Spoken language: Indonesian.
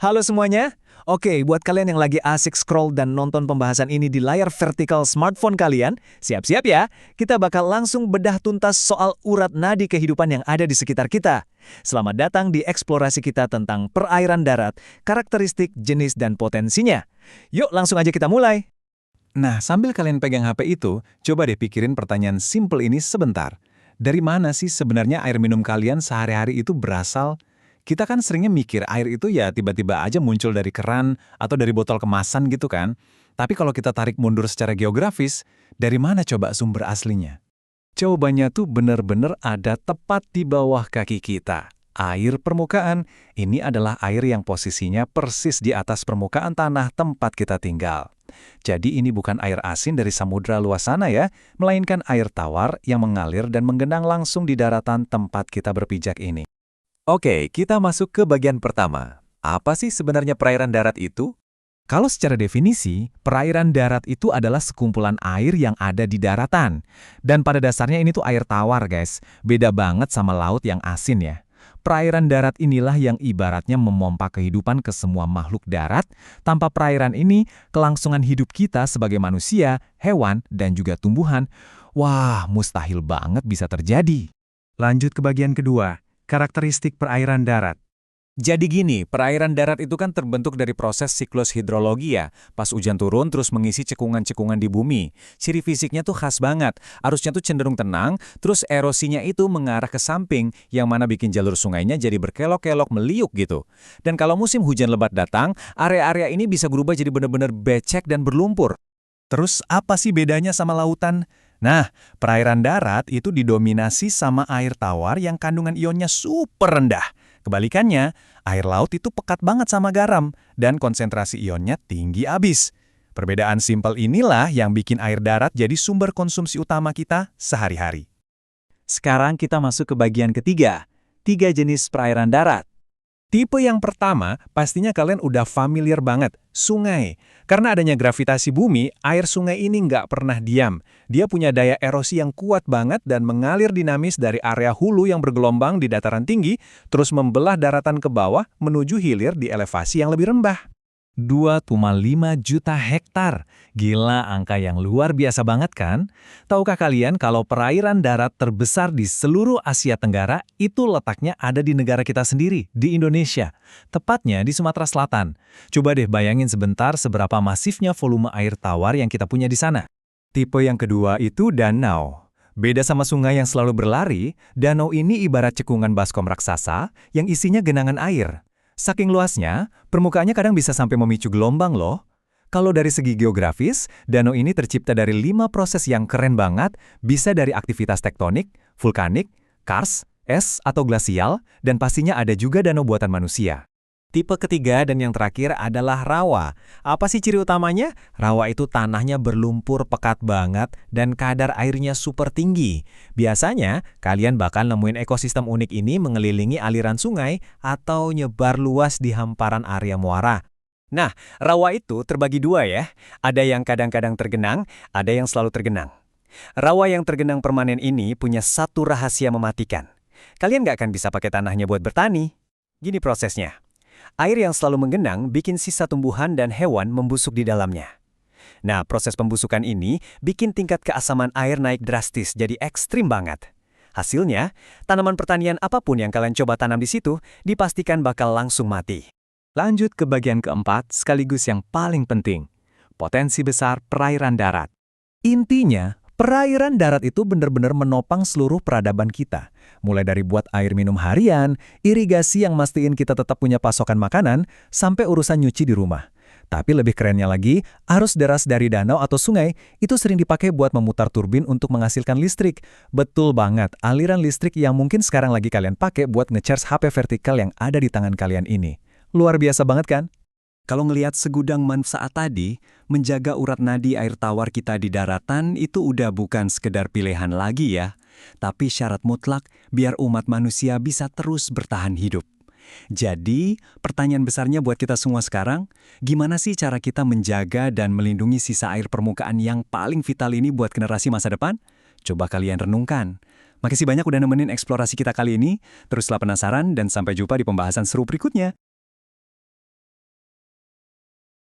Halo semuanya. Oke, buat kalian yang lagi asik scroll dan nonton pembahasan ini di layar vertikal smartphone kalian, siap-siap ya. Kita bakal langsung bedah tuntas soal urat nadi kehidupan yang ada di sekitar kita. Selamat datang di eksplorasi kita tentang perairan darat, karakteristik, jenis, dan potensinya. Yuk langsung aja kita mulai. Nah, sambil kalian pegang HP itu, coba deh pikirin pertanyaan simple ini sebentar. Dari mana sih sebenarnya air minum kalian sehari-hari itu berasal? Kita kan seringnya mikir air itu ya tiba-tiba aja muncul dari keran atau dari botol kemasan gitu kan. Tapi kalau kita tarik mundur secara geografis, dari mana coba sumber aslinya? Jawabannya tuh benar-benar ada tepat di bawah kaki kita. Air permukaan, ini adalah air yang posisinya persis di atas permukaan tanah tempat kita tinggal. Jadi ini bukan air asin dari samudra luas sana ya, melainkan air tawar yang mengalir dan menggenang langsung di daratan tempat kita berpijak ini. Oke, kita masuk ke bagian pertama. Apa sih sebenarnya perairan darat itu? Kalau secara definisi, perairan darat itu adalah sekumpulan air yang ada di daratan. Dan pada dasarnya ini tuh air tawar, guys. Beda banget sama laut yang asin ya. Perairan darat inilah yang ibaratnya memompa kehidupan ke semua makhluk darat. Tanpa perairan ini, kelangsungan hidup kita sebagai manusia, hewan, dan juga tumbuhan, wah, mustahil banget bisa terjadi. Lanjut ke bagian kedua. Karakteristik perairan darat. Jadi gini, perairan darat itu kan terbentuk dari proses siklus hidrologi ya. Pas hujan turun terus mengisi cekungan-cekungan di bumi. Ciri fisiknya tuh khas banget. Arusnya tuh cenderung tenang, terus erosinya itu mengarah ke samping, yang mana bikin jalur sungainya jadi berkelok-kelok meliuk gitu. Dan kalau musim hujan lebat datang, area-area ini bisa berubah jadi benar-benar becek dan berlumpur. Terus apa sih bedanya sama lautan? Nah, perairan darat itu didominasi sama air tawar yang kandungan ionnya super rendah. Kebalikannya, air laut itu pekat banget sama garam dan konsentrasi ionnya tinggi abis. Perbedaan simpel inilah yang bikin air darat jadi sumber konsumsi utama kita sehari-hari. Sekarang kita masuk ke bagian ketiga, 3 jenis perairan darat. Tipe yang pertama, pastinya kalian udah familiar banget, sungai. Karena adanya gravitasi bumi, air sungai ini nggak pernah diam. Dia punya daya erosi yang kuat banget dan mengalir dinamis dari area hulu yang bergelombang di dataran tinggi, terus membelah daratan ke bawah menuju hilir di elevasi yang lebih rendah. 2,5 juta hektar. Gila, angka yang luar biasa banget kan? Tahukah kalian kalau perairan darat terbesar di seluruh Asia Tenggara itu letaknya ada di negara kita sendiri, di Indonesia. Tepatnya di Sumatera Selatan. Coba deh bayangin sebentar seberapa masifnya volume air tawar yang kita punya di sana. Tipe yang kedua itu danau. Beda sama sungai yang selalu berlari, danau ini ibarat cekungan baskom raksasa yang isinya genangan air. Saking luasnya, permukaannya kadang bisa sampai memicu gelombang loh. Kalau dari segi geografis, danau ini tercipta dari 5 proses yang keren banget, bisa dari aktivitas tektonik, vulkanik, kars, es atau glasial, dan pastinya ada juga danau buatan manusia. Tipe ketiga dan yang terakhir adalah rawa. Apa sih ciri utamanya? Rawa itu tanahnya berlumpur pekat banget dan kadar airnya super tinggi. Biasanya, kalian bakal nemuin ekosistem unik ini mengelilingi aliran sungai atau nyebar luas di hamparan area muara. Nah, rawa itu terbagi 2 ya. Ada yang kadang-kadang tergenang, ada yang selalu tergenang. Rawa yang tergenang permanen ini punya satu rahasia mematikan. Kalian nggak akan bisa pakai tanahnya buat bertani. Gini prosesnya. Air yang selalu menggenang bikin sisa tumbuhan dan hewan membusuk di dalamnya. Nah, proses pembusukan ini bikin tingkat keasaman air naik drastis jadi ekstrim banget. Hasilnya, tanaman pertanian apapun yang kalian coba tanam di situ dipastikan bakal langsung mati. Lanjut ke bagian keempat sekaligus yang paling penting, potensi besar perairan darat. Intinya, perairan darat itu benar-benar menopang seluruh peradaban kita. Mulai dari buat air minum harian, irigasi yang mastiin kita tetap punya pasokan makanan, sampai urusan nyuci di rumah. Tapi lebih kerennya lagi, arus deras dari danau atau sungai itu sering dipakai buat memutar turbin untuk menghasilkan listrik. Betul banget, aliran listrik yang mungkin sekarang lagi kalian pakai buat nge-charge HP vertikal yang ada di tangan kalian ini. Luar biasa banget kan? Kalau ngelihat segudang manfaat tadi, menjaga urat nadi air tawar kita di daratan itu udah bukan sekedar pilihan lagi ya, tapi syarat mutlak biar umat manusia bisa terus bertahan hidup. Jadi, pertanyaan besarnya buat kita semua sekarang, gimana sih cara kita menjaga dan melindungi sisa air permukaan yang paling vital ini buat generasi masa depan? Coba kalian renungkan. Makasih banyak udah nemenin eksplorasi kita kali ini, teruslah penasaran dan sampai jumpa di pembahasan seru berikutnya.